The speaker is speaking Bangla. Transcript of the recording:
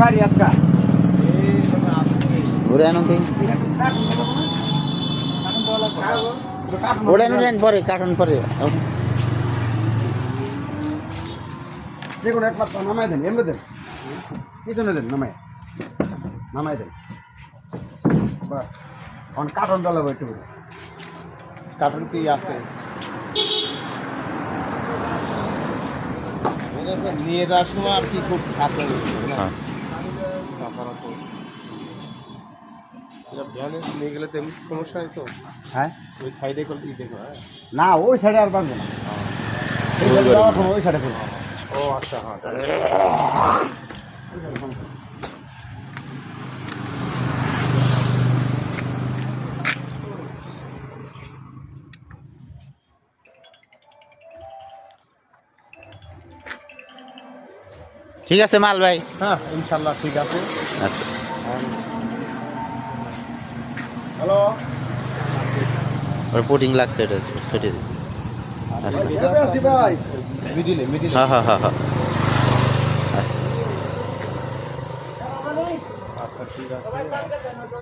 গাড়ি আজকা ঘুরে আনুন দিন ওড়ে আনুন পরে কার্টুন পরে যে কোনো একমাত্র নামাই দেন এমনি দেন পিছনে দেন নামাই দেন বাস এখন কার্টন চালাবো একটু কার্টুন কি আছে নিয়ে যাওয়ার সময় আর কি খুব সাথে ভ্যানে নিয়ে গেলে তো এমনি সমস্যা নেই তো হ্যাঁ ওই সাইডে করলে কি দেখো হ্যাঁ না ওই সাইডে আর পারবো না এই সাইডে যাওয়ার সময় ওই সাইডে করবো ও আচ্ছা হ্যাঁ তাহলে ঠিক আছে মাল ভাই হ্যাঁ ইনশাল্লাহ ঠিক আছে আচ্ছা হ্যালো ওর পুডিং লাগছে এটা সেটে দিন আচ্ছা ভাই মিডিলে হ্যাঁ হ্যাঁ হ্যাঁ হ্যাঁ আচ্ছা আচ্ছা ঠিক আছে